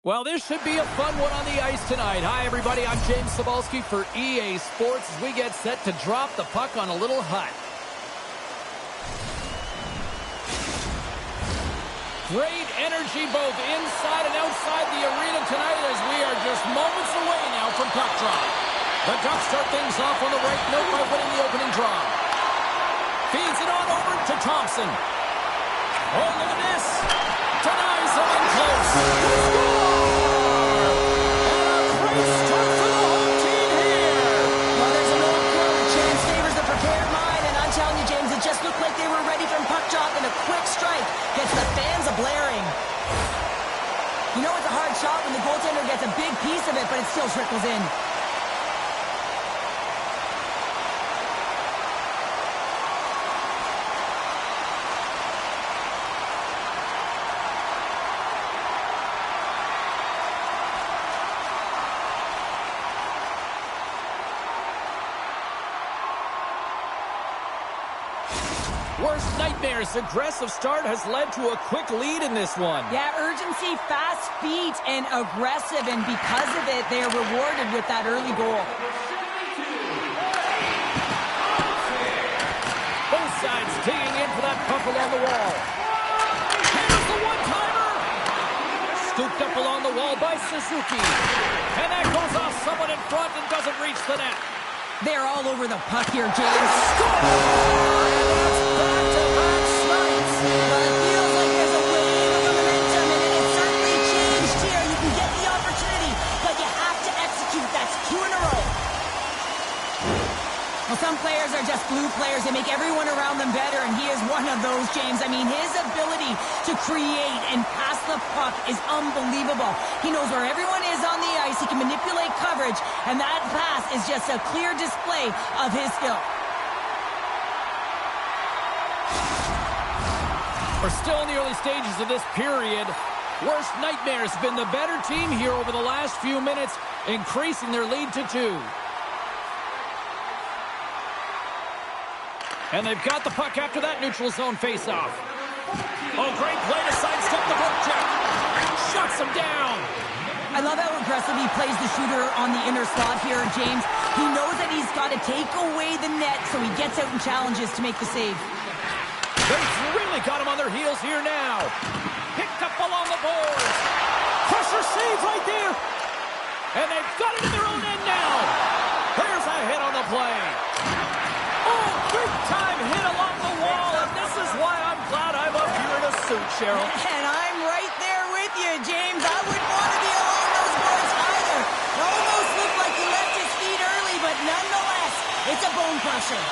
Well, this should be a fun one on the ice tonight. Hi, everybody. I'm James Cebulski for EA Sports as we get set to drop the puck on a little hut. Great energy both inside and outside the arena tonight as we are just moments away now from puck drop. The Ducks start things off on the right note by winning the opening draw. Feeds it on over to Thompson. Oh, look at this. Denies him in close. Score! And a great start for the home team here. Well, there's an old quote. Chance favors the prepared mind. And I'm telling you, James, it just looked like they were ready from puck drop, and a quick strike gets the fans a-blaring. You know it's a hard shot when the goaltender gets a big piece of it, but it still trickles in. Worst nightmares. Aggressive start has led to a quick lead in this one. Yeah, urgency, fast feet, and aggressive, and because of it, they are rewarded with that early goal. Both sides digging in for that puck along the wall. Here's the one-timer. Scooped up along the wall by Suzuki. And that goes off someone in front and doesn't reach the net. They're all over the puck here, James. Back-to-back snipes. But it feels like there's a wave of momentum, and it has certainly changed here. You can get the opportunity, but you have to execute. That's 2 in a row. Well, some players are just blue players. They make everyone around them better, and he is one of those, James. I mean, his ability to create and pass the puck is unbelievable. He knows where everyone is on the ice. He can manipulate coverage, and that pass is just a clear display of his skill. We're still in the early stages of this period. Worst nightmares have been the better team here over the last few minutes, increasing their lead to 2. And they've got the puck after that neutral zone faceoff. Oh, great play to sidestep the poke check. Shuts him down. I love how aggressive he plays the shooter on the inner slot here, James. He knows that he's got to take away the net, so he gets out and challenges to make the save. They've really got him on their heels here now. Picked up along the boards. Crusher save right there. And they've got it in their own end now. There's a hit on the play. Oh, big-time hit along the wall, and this is why I'm glad I'm up here in a suit, Cheryl. And I'm right there with you, James. I wouldn't want to be along those boards either. It almost looked like he left his feet early, but nonetheless, it's a bone crusher.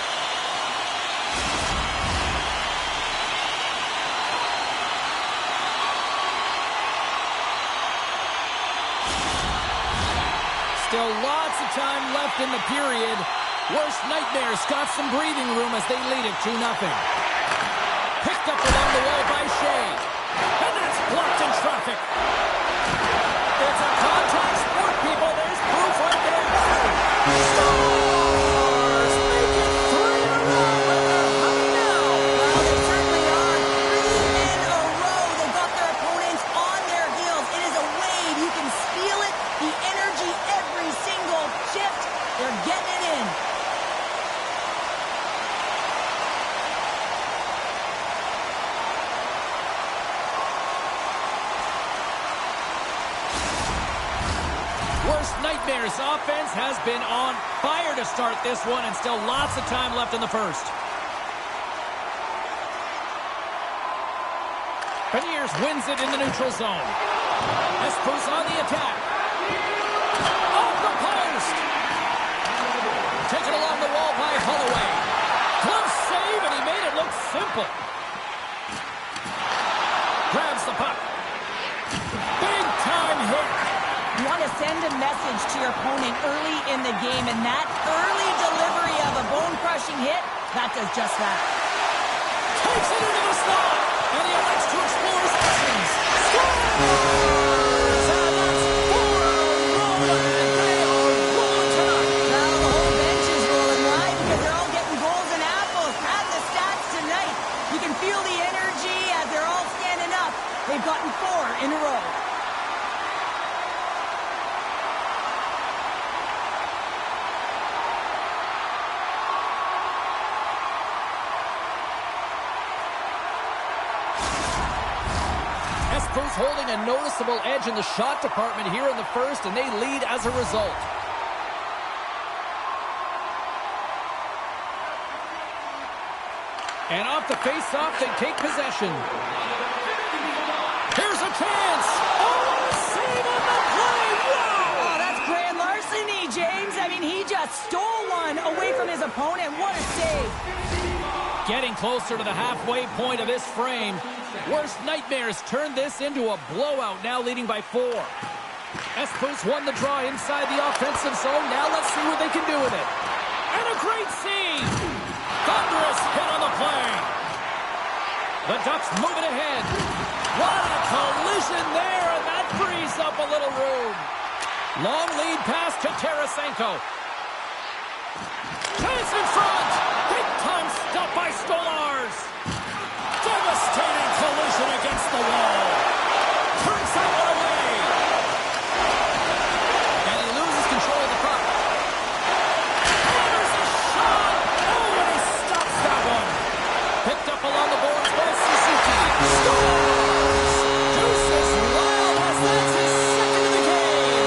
Still lots of time left in the period. Worst nightmares got some breathing room as they lead it 2-0. Picked up along the wall by Shea. And that's blocked in traffic. It's a contact sport, people. There's proof right there. Stars make it 3 in a row. And they're hot now. Well, they certainly are. 3 in a row. They've got their opponents on their heels. It is a wave. You can feel it. The energy every single shift. They're getting it in. Worst nightmares offense has been on fire to start this one, and still lots of time left in the first. Beniers wins it in the neutral zone. Espo's on the attack. Off the post. Taken along the wall by Holloway. Glove save, and he made it look simple. Grabs the puck. Big time hit. You want to send a message to your opponent early in the game, and that early delivery of a bone-crushing hit, that does just that. Takes it into the slot, and he elects to explore his options. Scores! And that's 4 in a row, and they are rolling tonight. Now the whole bench is rolling. Why? Because they're all getting goals and apples. Add the stats tonight. You can feel the energy as they're all standing up. They've gotten 4 in a row. Espo's holding a noticeable edge in the shot department here in the first, and they lead as a result. And off the face-off, they take possession. Here's a chance. Oh, save on the play. Wow! Oh, that's grand larceny, James. I mean, he just stole one away from his opponent. What a save. Getting closer to the halfway point of this frame. Worst nightmares turned this into a blowout, now leading by 4. Espo's won the draw inside the offensive zone. Now let's see what they can do with it. And a great save. Thunderous hit on the play. The Ducks move it ahead. What a collision there, and that frees up a little room. Long lead pass to Tarasenko. Chance in front. Big time stop by Stolars. Devastating collision against the wall. Turns that one away. And he loses control of the puck. And there's a shot. Oh, and he stops that one. Picked up along the boards by Suzuki. Scores! Deuces Wild has that's his second of the game.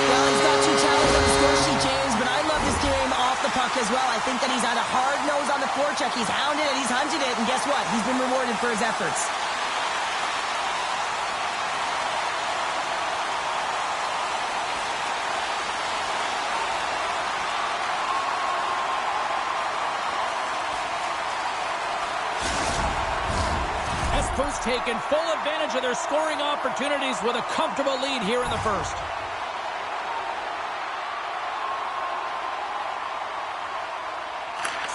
Well, he's got 2 challenges on the score sheet, James, but I love this game off the puck as well. I think that he's had a hard nose on the forecheck. He's hounded it, he's hunted it, and guess what? He's been rewarded for his efforts. Espo's taken full advantage of their scoring opportunities with a comfortable lead here in the first.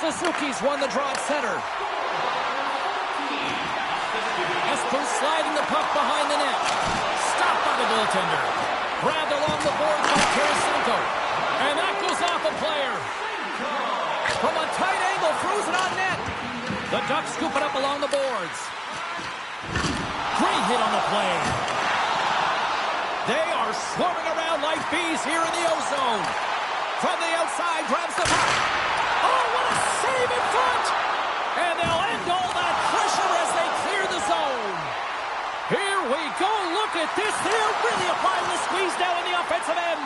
Suzuki's won the draw at center. Espo sliding the puck behind the net. Stopped by the goaltender. Grabbed along the boards by Tarasenko. And that goes off a player. From a tight angle, throws it on net. The Ducks scoop it up along the boards. Great hit on the play. They are swarming around like bees here in the O-zone. From the outside, grabs the puck. Oh, what a save in front! And they'll end all that pressure as they clear the zone. Here we go. Look at this. They're really applying the squeeze now in the offensive end.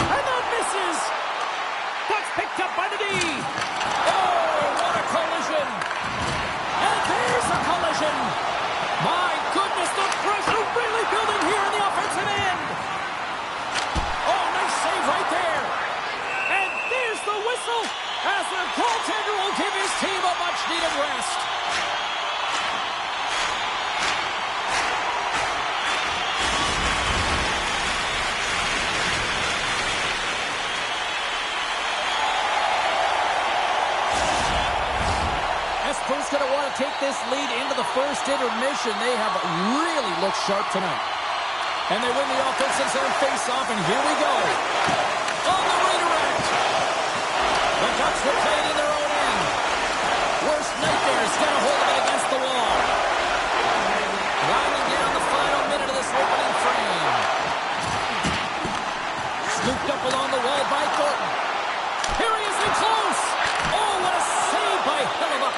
And that misses. That's picked up by the D. Oh, what a collision. And there's a collision. My goodness, the pressure really building here in the offensive end. Oh, nice save right there. And there's the whistle as the goaltender will give his team a much-needed rest. Espo's going to want to take this lead into the first intermission. They have really looked sharp tonight. And they win the offensive zone face-off, and here we go. On the redirect. The Ducks will play it in their own end. Worst nightmares get a hold of it against the wall. Winding down the final minute of this opening frame. Scooped up along the wall by Thornton. Here he is in close. Oh, what a save by Hellebuck.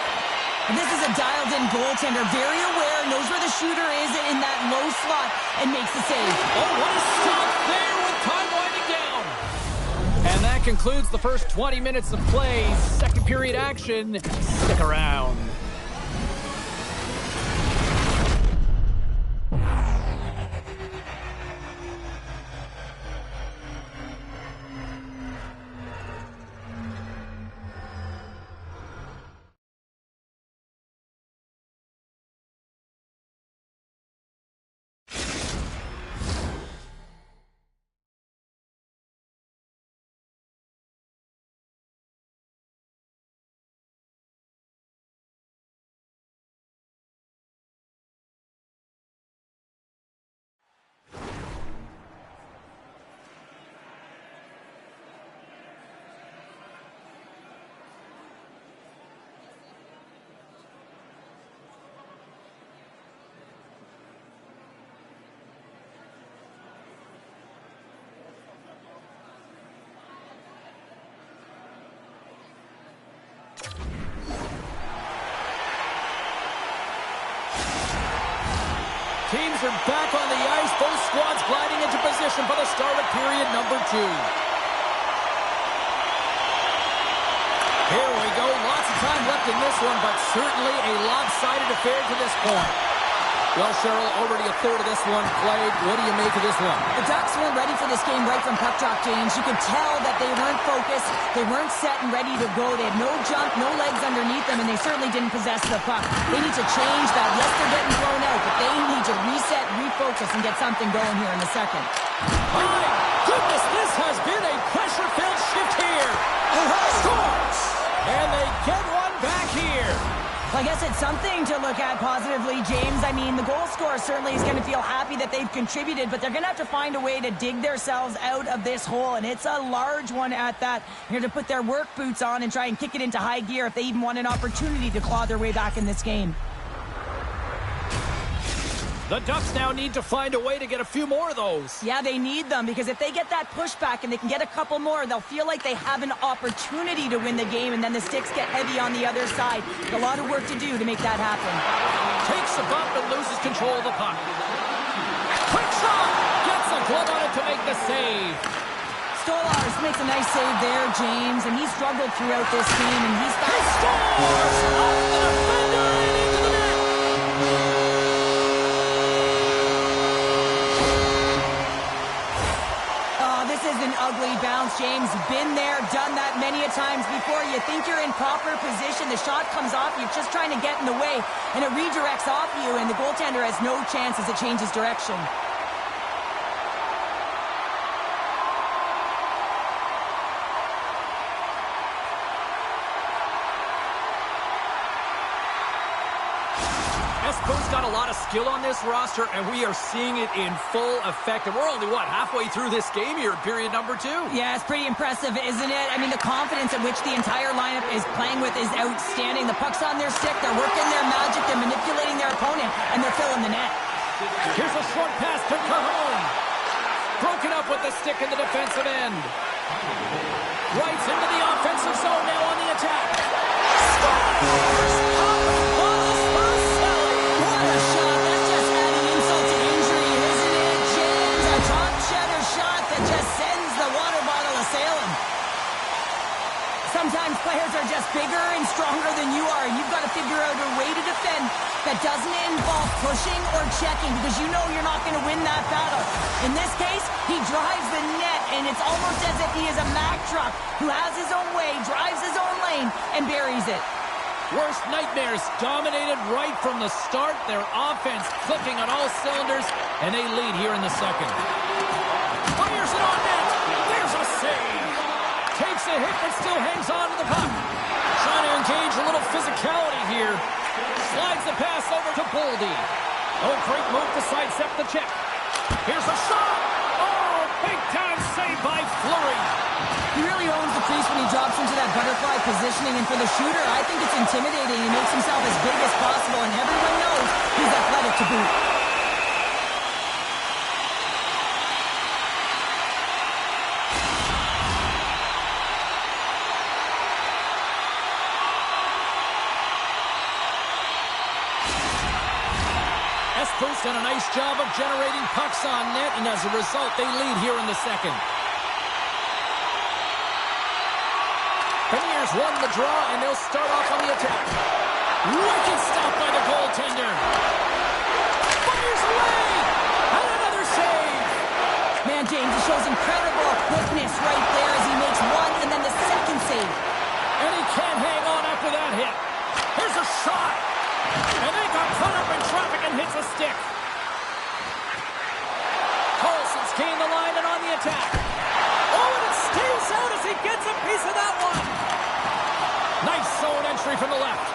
This is a dialed-in goaltender, very aware, knows where the shooter is in that low slot, and makes the save. Oh, what a stop there with time winding down. And that concludes the first 20 minutes of play. Second period action. Stick around. Teams are back on the ice. Both squads gliding into position for the start of period number 2. Here we go. Lots of time left in this one, but certainly a lopsided affair to this point. Well, Cheryl, already a third of this one played. What do you make of this one? The Ducks weren't ready for this game right from puck drop, James. You could tell that they weren't focused, they weren't set and ready to go. They had no jump, no legs underneath them, and they certainly didn't possess the puck. They need to change that. Yes, they're getting thrown out, but they need to reset, refocus, and get something going here in the second. My goodness, this has been a pressure-filled shift here. Scores! And they get one back here. Well, I guess it's something to look at positively, James. I mean, the goal scorer certainly is going to feel happy that they've contributed, but they're going to have to find a way to dig themselves out of this hole, and it's a large one at that. They're going to put their work boots on and try and kick it into high gear if they even want an opportunity to claw their way back in this game. The Ducks now need to find a way to get a few more of those. Yeah, they need them, because if they get that pushback and they can get a couple more, they'll feel like they have an opportunity to win the game, and then the sticks get heavy on the other side. A lot of work to do to make that happen. Takes a bump and loses control of the puck. Quick shot! Gets a glove on it to make the save. Stolarz makes a nice save there, James, and he struggled throughout this game, and he's got... He scores! Off the defender and into the net! This is an ugly bounce, James. Been there, done that many a times before. You think you're in proper position, the shot comes off, you're just trying to get in the way, and it redirects off you, and the goaltender has no chance as it changes direction. Espo's got a lot of skill on this roster, and we are seeing it in full effect. And we're only, halfway through this game here in period number 2? Yeah, it's pretty impressive, isn't it? I mean, the confidence at which the entire lineup is playing with is outstanding. The puck's on their stick, they're working their magic, they're manipulating their opponent, and they're filling the net. Here's a short pass to Cajon. Broken up with the stick in the defensive end. Right into the offensive zone now on the attack. Scores! Sometimes players are just bigger and stronger than you are, and you've got to figure out a way to defend that doesn't involve pushing or checking, because you know you're not going to win that battle. In this case, he drives the net, and it's almost as if he is a Mack truck who has his own way, drives his own lane, and buries it. Worst nightmares dominated right from the start. Their offense clicking on all cylinders, and they lead here in the second. Fires it on net. There's a save. Takes a hit, but still hangs on to the puck. Trying to engage a little physicality here. Slides the pass over to Boldy. Oh, great move to sidestep the check. Here's a shot. Oh, big-time save by Fleury. He really owns the crease when he drops into that butterfly positioning, and for the shooter, I think it's intimidating. He makes himself as big as possible, and everyone knows he's athletic to boot. Espo's done a nice job of generating pucks on net, and as a result, they lead here in the second. Premiers won the draw, and they'll start off on the attack. Wicked stop by the goaltender. Fires away! And another save! Man, James, he shows incredible quickness right there as he makes one and then the second save. And he can't hang on after that hit. Here's a shot! And they got caught up in traffic and hits a stick. Carlson's gained the line and on the attack. Oh, and it stays out as he gets a piece of that one. Nice zone entry from the left.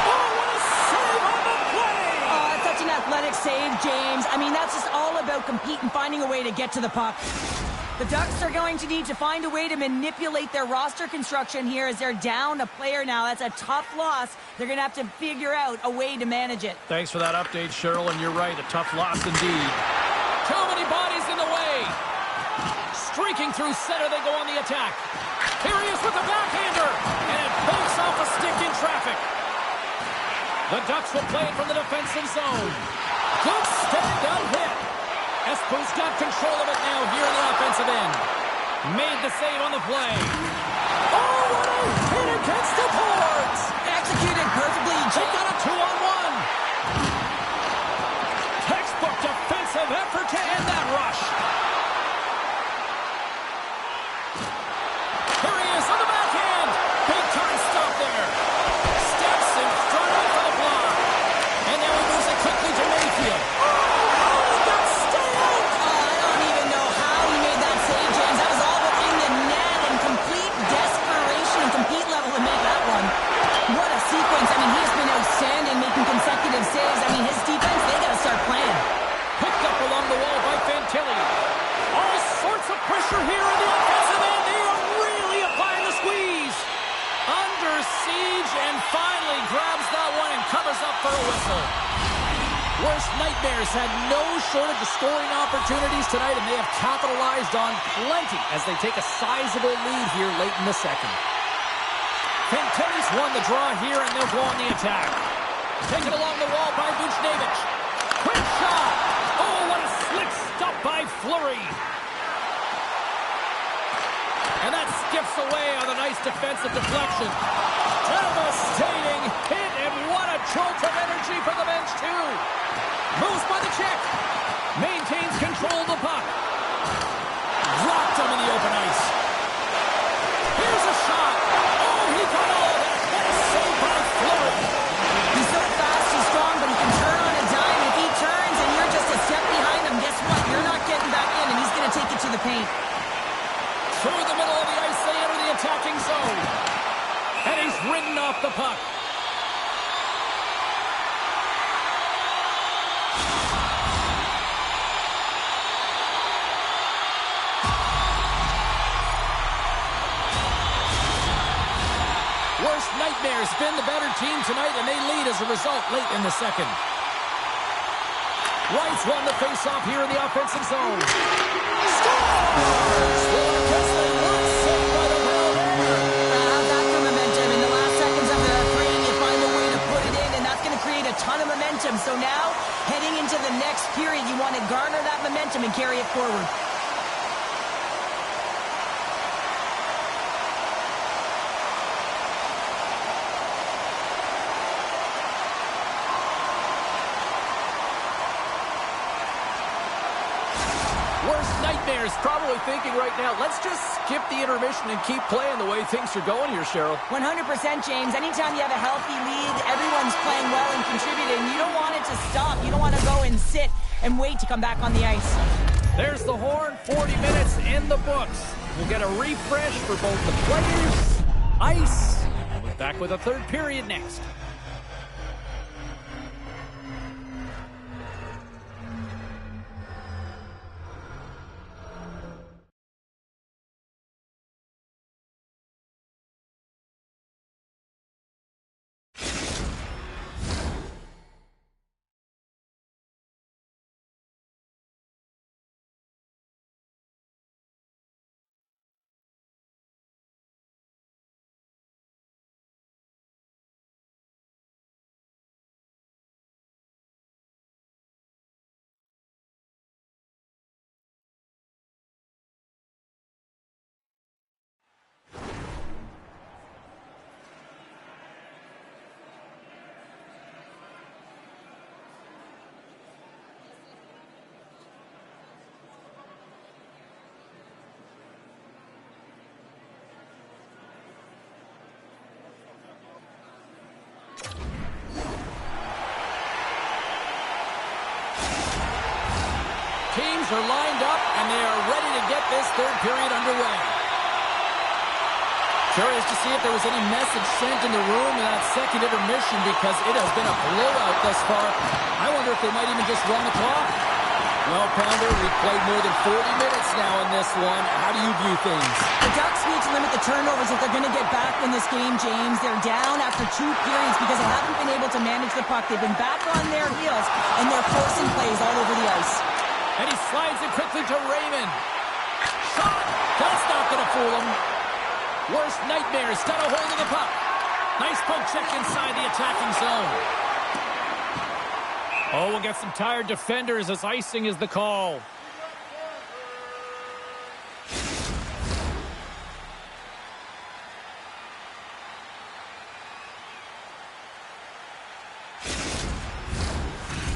Oh, what a save on the play! Oh, it's such an athletic save, James. I mean, that's just all about competing, finding a way to get to the puck. The Ducks are going to need to find a way to manipulate their roster construction here as they're down a player now. That's a tough loss. They're going to have to figure out a way to manage it. Thanks for that update, Cheryl, and you're right, a tough loss indeed. Too many bodies in the way. Streaking through center, they go on the attack. Here he is with the backhander, and it pokes off a stick in traffic. The Ducks will play it from the defensive zone. Good standout hit. Espo's got control of it now here in the offensive end. Made the save on the play. Oh, what a hit against the boards. Executed perfectly. They got a 2-on-1. Textbook defensive effort to end that rush. Here he is on the backhand. Big time stop there. Steps in front of the block. And now he moves it quickly to Mayfield. Oh, that standout. I don't even know how he made that save, James. That was all within the net and complete desperation and compete level to make that one. What a sequence. I mean, he's been outstanding making consecutive saves. I mean, his defense, they got to start playing. Picked up along the wall by Fantilli. All sorts of pressure here in the offensive end. They are really applying the squeeze. Under siege and finally grabs that one and covers up for a whistle. Worst nightmares had no shortage of scoring opportunities tonight, and they have capitalized on plenty as they take a sizable lead here late in the second. Fantilli's won the draw here, and they'll go on the attack. Taken along the wall by Vucinovic. Quick shot. Oh, what a slick stop by Fleury. And that skips away on a nice defensive deflection. Devastating hit, and what a jolt of energy for the bench, too. Moves by the Czech. Maintains control of the puck. Dropped him in the open ice. Here's a shot. Oh, he got all of it. And a save by Fleury. He's so fast and strong, but he can turn on a dime. If he turns and you're just a step behind him, guess what? You're not getting back in, and he's going to take it to the paint. Through the middle of the ice, they enter the attacking zone. And he's ridden off the puck. Worst nightmares been the better team tonight, and they lead as a result late in the second. Wright's won the face-off here in the offensive zone. Scores! Saved by the Back to momentum. In the last seconds of the frame, you find a way to put it in, and that's going to create a ton of momentum. So now, heading into the next period, you want to garner that momentum and carry it forward. Worst nightmares probably thinking right now, let's just skip the intermission and keep playing the way things are going here, Cheryl. 100%, James. Anytime you have a healthy lead, everyone's playing well and contributing. You don't want it to stop. You don't want to go and sit and wait to come back on the ice. There's the horn, 40 minutes in the books. We'll get a refresh for both the players, ice, and we're back with a third period next. Teams are lined up, and they are ready to get this third period underway. Curious to see if there was any message sent in the room in that second intermission, because it has been a blowout thus far. I wonder if they might even just run the clock. Well, Pounder, we've played more than 40 minutes now in this one. How do you view things? The Ducks need to limit the turnovers if they're going to get back in this game, James. They're down after 2 periods because they haven't been able to manage the puck. They've been back on their heels, and they're forcing plays all over the ice. And he slides it quickly to Raymond. Shot! That's not going to fool him. Worst nightmares got a hold of the puck. Nice poke check inside the attacking zone. Oh, we'll get some tired defenders as icing is the call.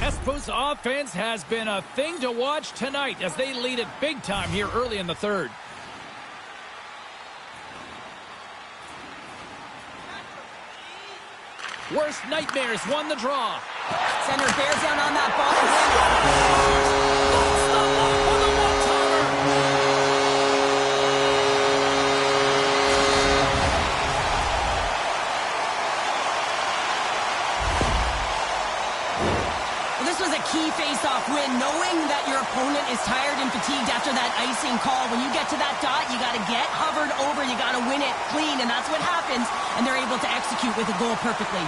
Espo's offense has been a thing to watch tonight as they lead it big time here early in the third. Worst nightmares won the draw. Center bears down on that ball. That's the one for the one-timer. Well, this was a key face-off win, knowing that your opponent is tired and fatigued after that icing call. When you get to that dot, you got to get hovered over. You got to win it clean, and that's what happens, and they're able to execute with a goal perfectly.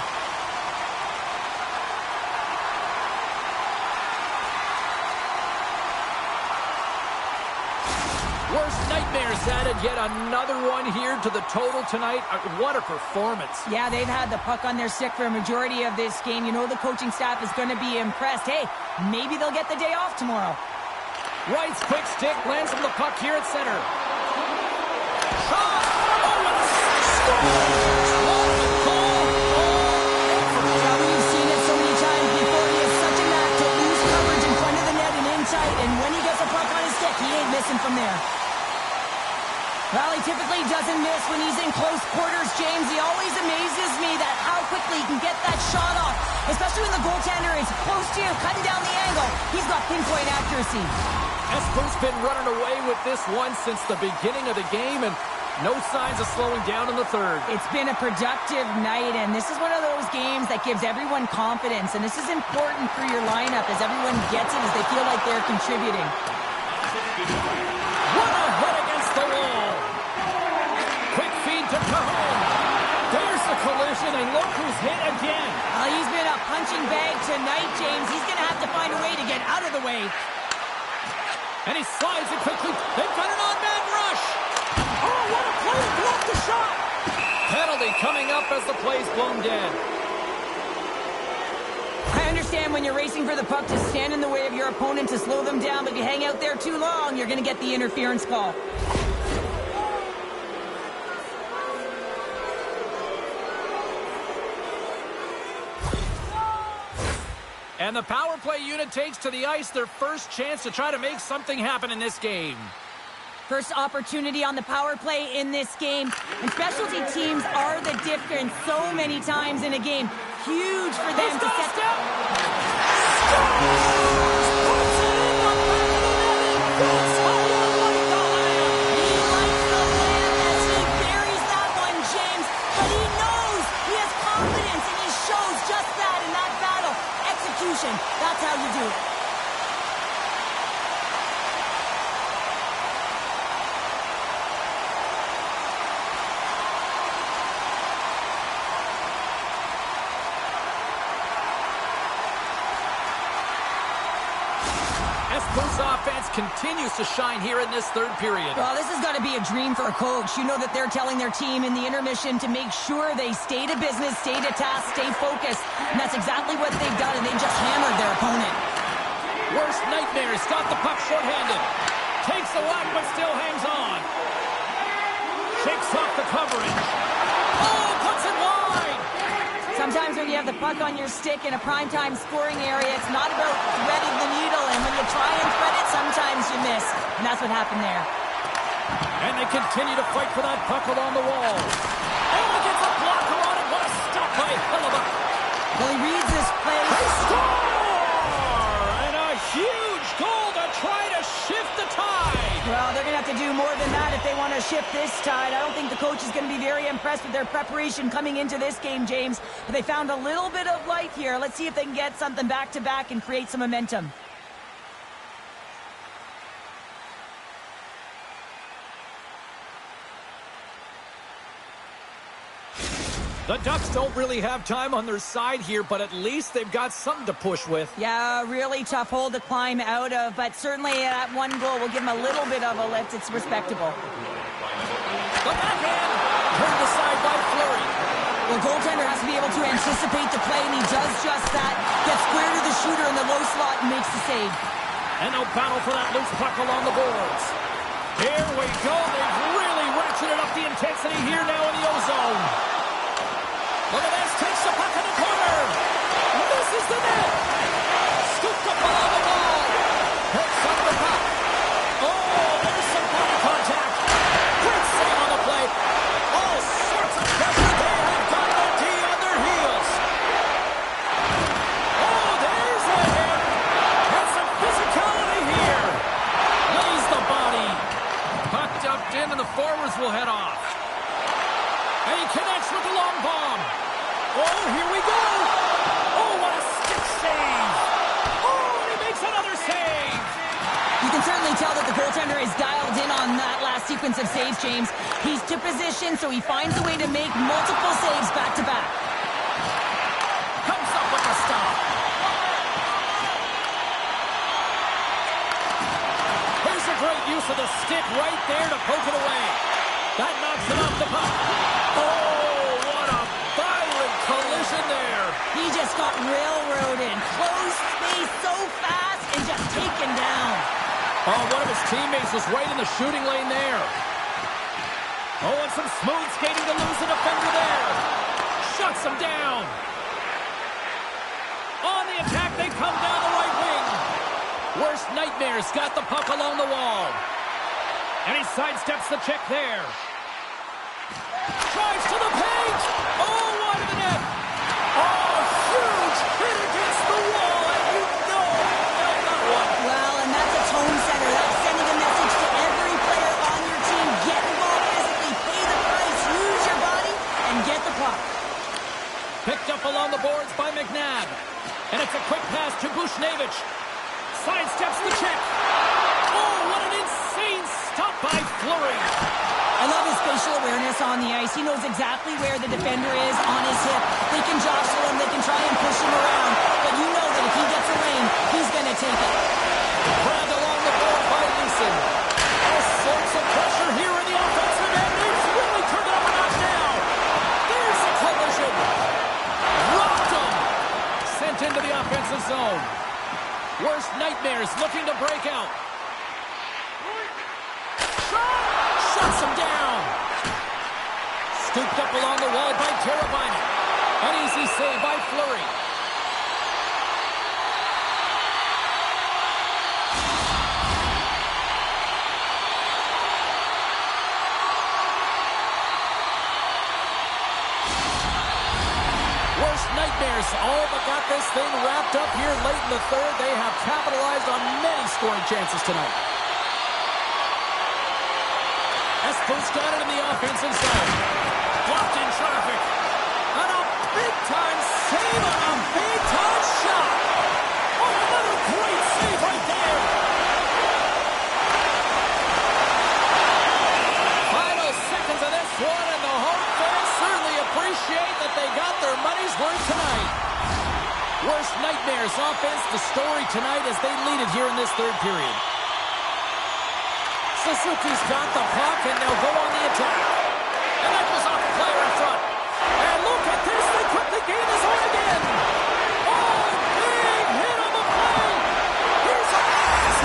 Worst nightmares added yet another one here to the total tonight. What a performance. Yeah, they've had the puck on their stick for a majority of this game. You know the coaching staff is going to be impressed. Hey, maybe they'll get the day off tomorrow. Wright's quick stick lands from the puck here at center. Shot! Oh, what a score! What a goal! We've seen it so many times before. He has such a knack to lose coverage in front of the net and in tight, and when he gets a puck on his stick, he ain't missing from there. Well, he typically doesn't miss when he's in close quarters, James. He always amazes me that how quickly he can get that shot off, especially when the goaltender is close to you, cutting down the angle. He's got pinpoint accuracy. Espo's been running away with this one since the beginning of the game, and no signs of slowing down in the third. It's been a productive night, and this is one of those games that gives everyone confidence, and this is important for your lineup as everyone gets it, as they feel like they're contributing. What a hit against the wall. Quick feed to Cajon. There's the collision, and look who's hit again. He's been a punching bag tonight, James. He's going to have to find a way to get out of the way. And he slides it quickly. They've got an on-man rush. Oh, what a play to block the shot. Penalty coming up as the play's blown dead. I understand when you're racing for the puck to stand in the way of your opponent to slow them down, but if you hang out there too long, you're going to get the interference call. And the power play unit takes to the ice their first chance to try to make something happen in this game. First opportunity on the power play in this game. And specialty teams are the difference so many times in a game. Huge for them to set up. He likes the land as he buries that one, James. But he knows he has confidence, and he shows just that in that battle. Execution, that's how you do it. Espo's offense continues to shine here in this third period. Well, this has got to be a dream for a coach. You know that they're telling their team in the intermission to make sure they stay to business, stay to task, stay focused. And that's exactly what they've done, and they just hammered their opponent. Worst nightmares got the puck shorthanded. Takes the whack, but still hangs on. Shakes off the coverage. Oh, puts it wide. Sometimes when you have the puck on your stick in a primetime scoring area, it's not about threading the needle, and when you try and thread it, sometimes you miss. And that's what happened there. And they continue to fight for that puck along the wall. Oh, he gets a blocker on it. What a stop by Hellebuyck. Well, he reads this play. They score! And a huge goal to try to shift the tide. Well, they're going to have to do more than that if they want to shift this tide. I don't think the coach is going to be very impressed with their preparation coming into this game, James. But they found a little bit of life here. Let's see if they can get something back-to-back and create some momentum. The Ducks don't really have time on their side here, but at least they've got something to push with. Yeah, really tough hole to climb out of, but certainly that one goal will give them a little bit of a lift. It's respectable. The backhand turned aside by Fleury. Well, goaltender has to be able to anticipate the play, and he does just that. Gets square to the shooter, and the save. And no battle for that loose puck along the boards. Here we go. They've really ratcheted up the intensity here now in the O-zone. Look at this. Takes the puck in the corner. This is the net. Scooped up along the wall. Picks up the puck. Oh, there's some body contact. Great save on the play. All sorts of pressure. They have got the D on their heels. Oh, there's a hit. That's some physicality here. Lays the body. Puck dumped in and the forwards will head off. And he connects with the long bomb. Oh, here we go. Oh, what a stick save. Oh, and he makes another save. You can certainly tell that the goaltender is dialed in on that last sequence of saves, James. He's to position, so he finds a way to make multiple saves back-to-back. Comes up with the stop. Here's a great use of the stick right there to poke it away. That knocks him off the puck. Oh, what a violent collision there. He just got railroaded. Close space so fast and just taken down. Oh, one of his teammates was right in the shooting lane there. Oh, and some smooth skating to lose the defender there. Shuts him down. On the attack, they come down the right wing. Worst Nightmares got the puck along the wall. And he sidesteps the check there. Drives to the paint. Oh, wide of the net. Oh, huge hit against the wall. And you know that one. Well, and that's a tone setter. That's sending a message to every player on your team. Get involved physically, pay the price, use your body, and get the puck. Picked up along the boards by McNabb. And it's a quick pass to Bushnevich. Sidesteps the check. Oh, what an insane stop by Fleury. I love his facial awareness on the ice. He knows exactly where the defender is on his hip. They can jostle him, they can try and push him around. But you know that if he gets a lane, he's going to take it. Grabbed along the board by Leeson. All sorts of pressure here in the offensive end. He's really turned it up a notch now. There's the collision. Rocked him. Sent into the offensive zone. Worst Nightmares looking to break out. Shuts him down. Scooped up along the wall by Teravainen. An easy save by Fleury. Worst Nightmares all but got this thing wrapped up here late in the third. They have capitalized on many scoring chances tonight. Espo's got it in the offensive zone. Blocked in traffic. And a big-time save on a big-time shot. Oh, another great save right there. Final seconds of this one, and the home fans certainly appreciate that they got their money's worth tonight. Worst Nightmares offense, the story tonight as they lead it here in this third period. Suzuki's got the puck, and they'll go on the attack. And that was off the player in front. And look at this, they quickly gain the zone again. Oh, big hit on the play. Here's a pass.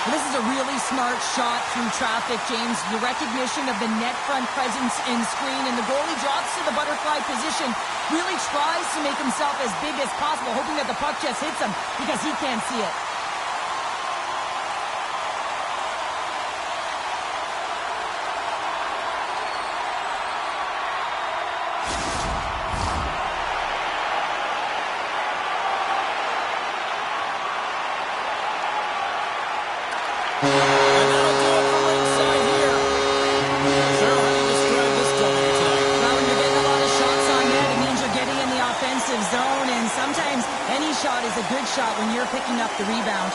This is a really smart shot through traffic, James. The recognition of the net front presence and screen, and the goalie drops to the butterfly position, really tries to make himself as big as possible, hoping that the puck just hits him because he can't see it. Zone, and sometimes any shot is a good shot when you're picking up the rebound.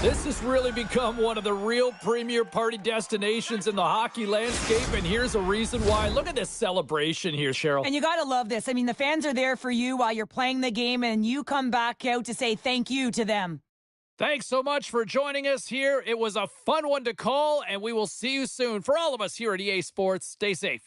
This has really become one of the real premier party destinations in the hockey landscape, and here's a reason why. Look at this celebration here, Cheryl. And you got to love this. I mean, the fans are there for you while you're playing the game, and you come back out to say thank you to them. Thanks so much for joining us here. It was a fun one to call, and we will see you soon. For all of us here at EA Sports, stay safe.